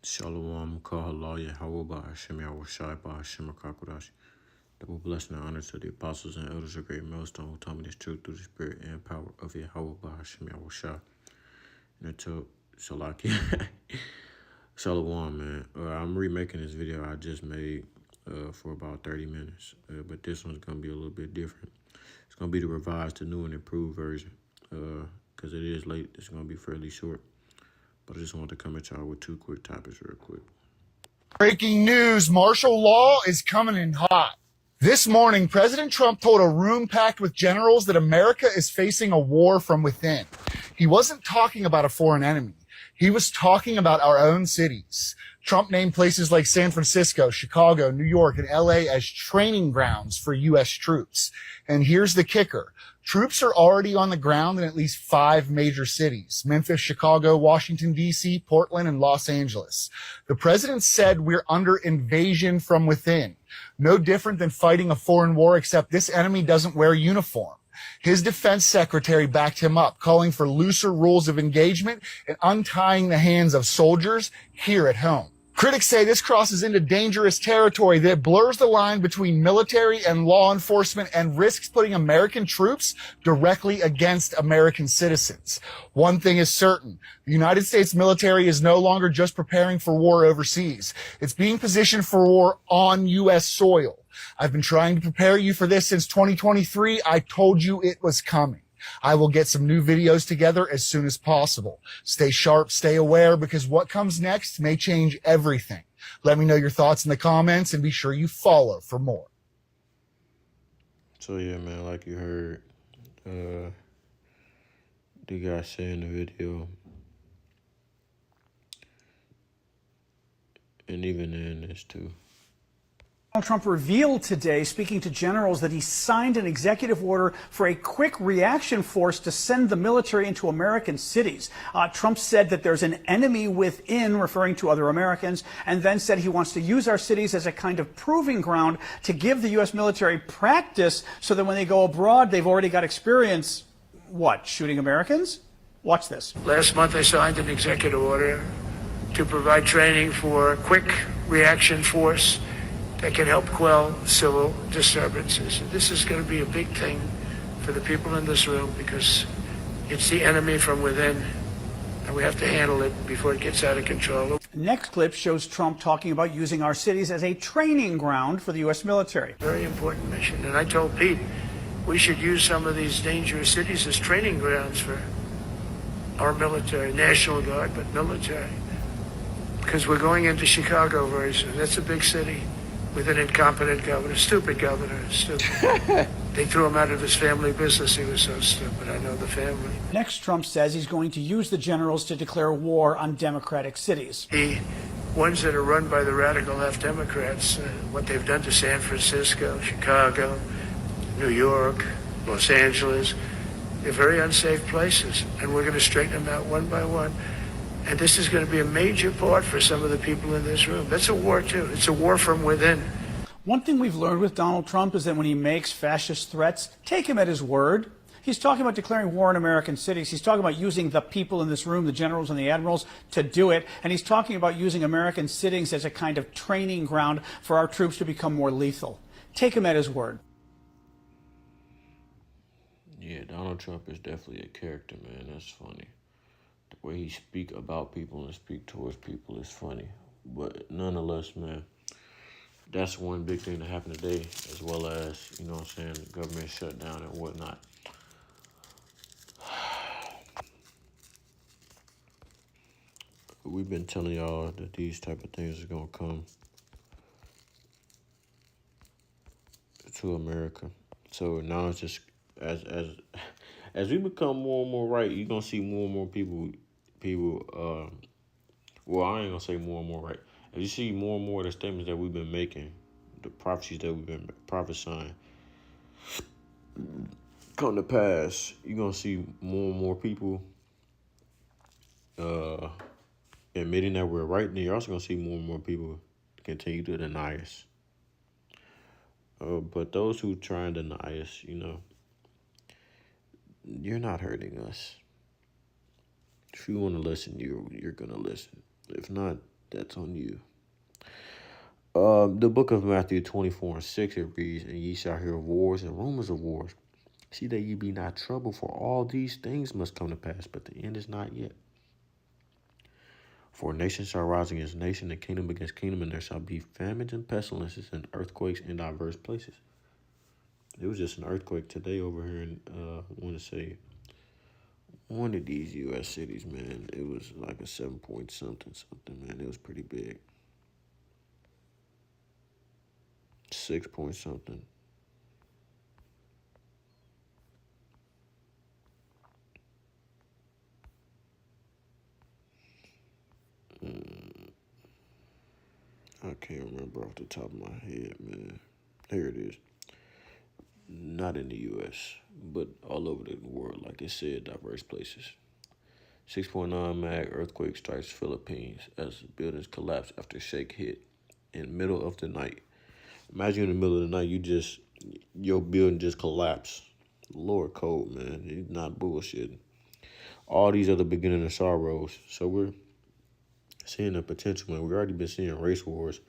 Shalom, Kahalaya, Hawaba, Hashem Yahweh Ba Hashem Kakodash. Double blessing and honor to the apostles and elders of great millstone who taught me this truth through the spirit and power of Yahweh Ba Hashem Yahweh. And until Salaki. Shalom, man. I'm remaking this video I just made for about 30 minutes. But this one's going to be a little bit different. It's going to be the revised, the new and improved version. Because it is late. It's going to be fairly short. But I just wanted to come at y'all with two quick topics real quick. Breaking news, martial law is coming in hot. This morning, President Trump told a room packed with generals that America is facing a war from within. He wasn't talking about a foreign enemy. He was talking about our own cities. Trump named places like San Francisco, Chicago, New York, and LA as training grounds for U.S. troops. And here's the kicker. Troops are already on the ground in at least 5 major cities: Memphis, Chicago, Washington, D.C., Portland, and Los Angeles. The president said we're under invasion from within. No different than fighting a foreign war, except this enemy doesn't wear a uniform. His defense secretary backed him up, calling for looser rules of engagement and untying the hands of soldiers here at home. Critics say this crosses into dangerous territory that blurs the line between military and law enforcement and risks putting American troops directly against American citizens. One thing is certain. The United States military is no longer just preparing for war overseas. It's being positioned for war on U.S. soil. I've been trying to prepare you for this since 2023. I told you it was coming. I will get some new videos together as soon as possible. Stay sharp, stay aware, because what comes next may change everything. Let me know your thoughts in the comments and be sure you follow for more. So yeah, man, like you heard, the guy say in the video, and even in this too. Donald Trump revealed today, speaking to generals, that he signed an executive order for a quick reaction force to send the military into American cities. Trump said that there's an enemy within, referring to other Americans, and then said he wants to use our cities as a kind of proving ground to give the U.S. military practice so that when they go abroad, they've already got experience, what, shooting Americans? Watch this. Last month, I signed an executive order to provide training for a quick reaction force that can help quell civil disturbances. This is going to be a big thing for the people in this room because it's the enemy from within, and we have to handle it before it gets out of control. Next clip shows Trump talking about using our cities as a training ground for the U.S. military. Very important mission, and I told Pete we should use some of these dangerous cities as training grounds for our military, National Guard, but military. Because we're going into Chicago very soon. That's a big city with an incompetent governor, stupid governor, stupid. They threw him out of his family business. He was so stupid. I know the family. Next, Trump says he's going to use the generals to declare war on Democratic cities. The ones that are run by the radical left Democrats, what they've done to San Francisco, Chicago, New York, Los Angeles, they're very unsafe places, and we're going to straighten them out one by one. And this is going to be a major part for some of the people in this room. That's a war, too. It's a war from within. One thing we've learned with Donald Trump is that when he makes fascist threats, take him at his word. He's talking about declaring war on American cities. He's talking about using the people in this room, the generals and the admirals, to do it. And he's talking about using American cities as a kind of training ground for our troops to become more lethal. Take him at his word. Yeah, Donald Trump is definitely a character, man. That's funny. The way he speak about people and speak towards people is funny. But nonetheless, man, that's one big thing that happened today, as well as, you know what I'm saying, the government shutdown and whatnot. We've been telling y'all that these type of things are going to come to America. So now it's just, as we become more and more right, you're going to see more and more people, well, I ain't going to say more and more right. As you see more and more of the statements that we've been making, the prophecies that we've been prophesying come to pass, you're going to see more and more people admitting that we're right. And you're also going to see more and more people continue to deny us. But those who try and deny us, you know, you're not hurting us. If you want to listen, you're going to listen. If not, That's on you. The book of Matthew 24:6, it reads, "And ye shall hear of wars and rumors of wars. See that ye be not troubled, for all these things must come to pass, but the end is not yet. For nation shall rise against nation, and kingdom against kingdom, and there shall be famines and pestilences and earthquakes in diverse places." It was just an earthquake today over here in, I want to say, one of these U.S. cities, man. It was like a 7 point something, man. It was pretty big. 6 point something. I can't remember off the top of my head, man. Here it is. Not in the U.S., but all over the world, like it said, diverse places. 6.9 mag earthquake strikes Philippines as buildings collapse after shake hit in middle of the night. Imagine in the middle of the night, your building just collapsed. Lord cold, man. He's not bullshitting. All these are the beginning of sorrows. So we're seeing the potential, man. We've already been seeing race wars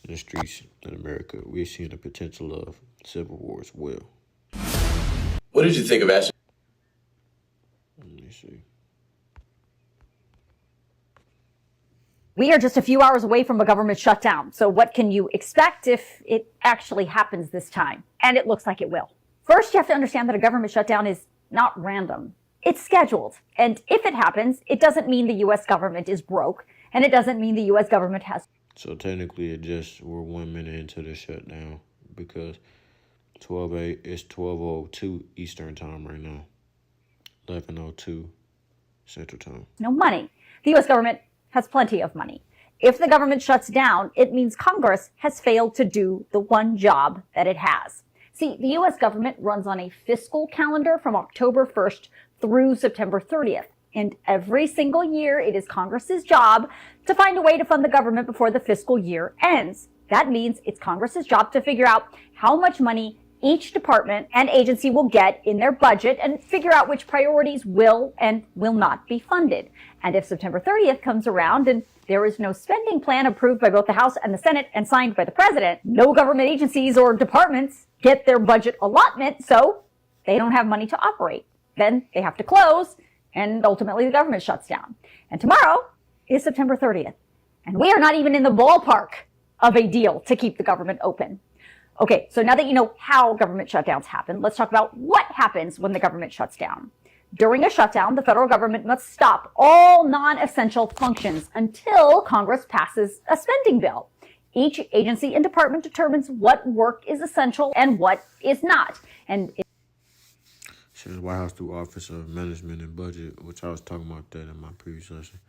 in the streets in America. We're seeing the potential of civil war as well. What did you think of Ashton? Let me see. We are just a few hours away from a government shutdown. So what can you expect if it actually happens this time? And it looks like it will. First, you have to understand that a government shutdown is not random. It's scheduled. And if it happens, it doesn't mean the U.S. government is broke. And it doesn't mean the U.S. government has. So technically, we're 1 minute into the shutdown because it's 12:02 Eastern time right now. 11:02 Central time. No money. The U.S. government has plenty of money. If the government shuts down, it means Congress has failed to do the one job that it has. See, the U.S. government runs on a fiscal calendar from October 1st through September 30th. And every single year, it is Congress's job to find a way to fund the government before the fiscal year ends. That means it's Congress's job to figure out how much money each department and agency will get in their budget and figure out which priorities will and will not be funded. And if September 30th comes around and there is no spending plan approved by both the House and the Senate and signed by the president, no government agencies or departments get their budget allotment, so they don't have money to operate. Then they have to close, and ultimately the government shuts down. And tomorrow is September 30th. And we are not even in the ballpark of a deal to keep the government open. Okay, so now that you know how government shutdowns happen, let's talk about what happens when the government shuts down. During a shutdown, the federal government must stop all non-essential functions until Congress passes a spending bill. Each agency and department determines what work is essential and what is not. And So the White House, through Office of Management and Budget, which I was talking about that in my previous lesson,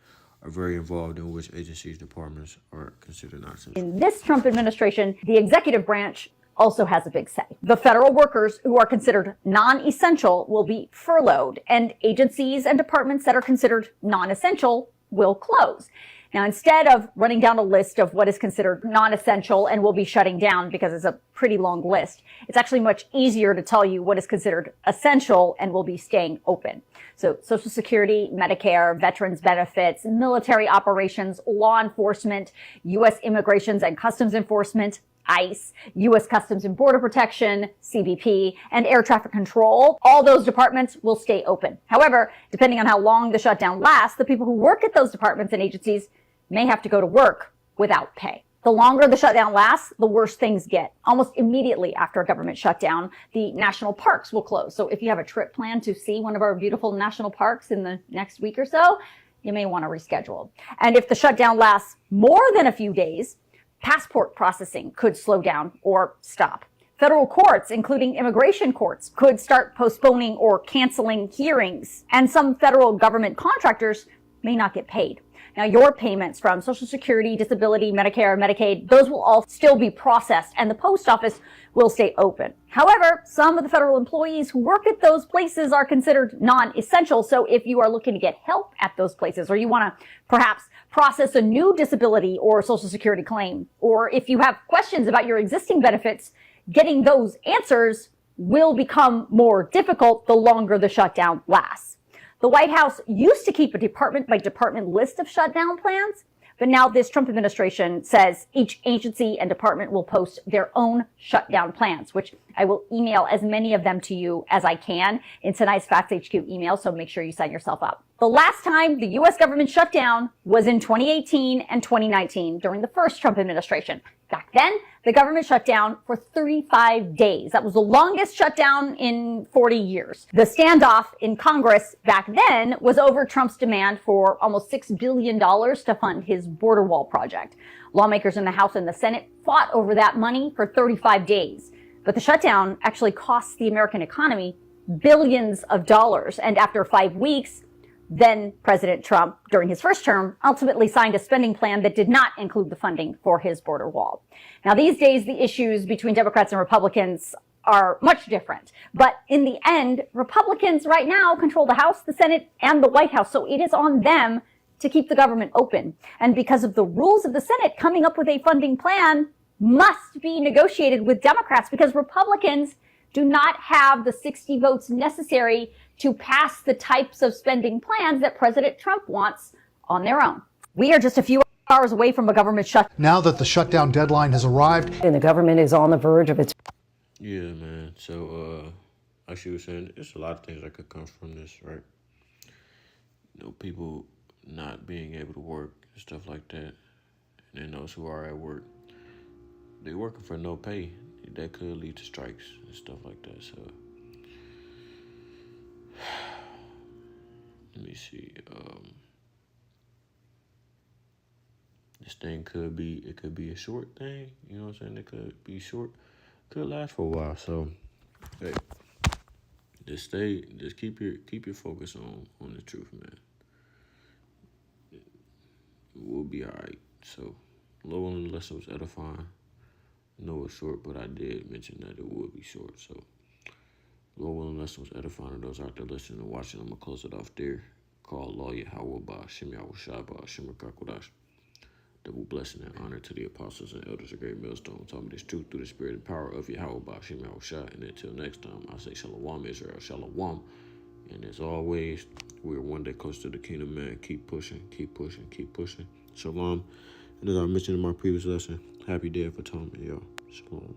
are very involved in which agencies, departments are considered non-essential. in this Trump administration, the executive branch also has a big say. The federal workers who are considered non-essential will be furloughed, and agencies and departments that are considered non-essential will close. Now, instead of running down a list of what is considered non-essential and will be shutting down because it's a pretty long list, it's actually much easier to tell you what is considered essential and will be staying open. So Social Security, Medicare, veterans benefits, military operations, law enforcement, U.S. Immigrations and Customs Enforcement, ICE, U.S. Customs and Border Protection, CBP, and Air Traffic Control. All those departments will stay open. However, depending on how long the shutdown lasts, the people who work at those departments and agencies may have to go to work without pay. The longer the shutdown lasts, the worse things get. Almost immediately after a government shutdown, the national parks will close. So if you have a trip planned to see one of our beautiful national parks in the next week or so, you may want to reschedule. And if the shutdown lasts more than a few days, passport processing could slow down or stop. Federal courts, including immigration courts, could start postponing or canceling hearings. And some federal government contractors may not get paid. Now, your payments from Social Security, Disability, Medicare, Medicaid, those will all still be processed, and the post office will stay open. However, some of the federal employees who work at those places are considered non-essential. So if you are looking to get help at those places, or you want to perhaps process a new disability or Social Security claim, or if you have questions about your existing benefits, getting those answers will become more difficult the longer the shutdown lasts. The White House used to keep a department by department list of shutdown plans, But now this Trump administration says each agency and department will post their own shutdown plans, which I will email as many of them to you as I can in tonight's Facts HQ email, so make sure you sign yourself up. The last time the U.S. government shut down was in 2018 and 2019 during the first Trump administration. Back then, the government shut down for 35 days. That was the longest shutdown in 40 years. The standoff in Congress back then was over Trump's demand for almost $6 billion to fund his border wall project. Lawmakers in the House and the Senate fought over that money for 35 days. But the shutdown actually cost the American economy billions of dollars. And after 5 weeks, then President Trump, during his first term, ultimately signed a spending plan that did not include the funding for his border wall. Now, these days, the issues between Democrats and Republicans are much different. But in the end, Republicans right now control the House, the Senate, and the White House. So it is on them to keep the government open. And because of the rules of the Senate, coming up with a funding plan must be negotiated with Democrats because Republicans do not have the 60 votes necessary to pass the types of spending plans that President Trump wants on their own. We are just a few hours away from a government shutdown. Now that the shutdown deadline has arrived, and the government is on the verge of its... Yeah, man. So, like she was saying, there's a lot of things that could come from this, right? You know, people not being able to work and stuff like that. And then those who are at work, they're working for no pay. That could lead to strikes and stuff like that. So, let me see. This thing could be a short thing. You know what I'm saying? It could be short. Could last for a while. So, hey, just keep your focus on the truth, man. We'll be all right. So, low on the list was edifying. No, it's short, but I did mention that it would be short. So, low on the list was edifying. Those out there listening and watching, I'm gonna close it off there. Call lawyer Hawaba Shimya Washaba Shimmer Kakudash. Double blessing and honor to the apostles and elders of Great Millstone. Tell me this truth through the spirit and power of Yahweh Shimya Washah. And until next time, I say Shalom Israel, Shalom. And as always, we're one day close to the kingdom, man. Keep pushing, keep pushing, keep pushing. Shalom. And as I mentioned in my previous lesson, happy day of atonement, y'all. Shalom.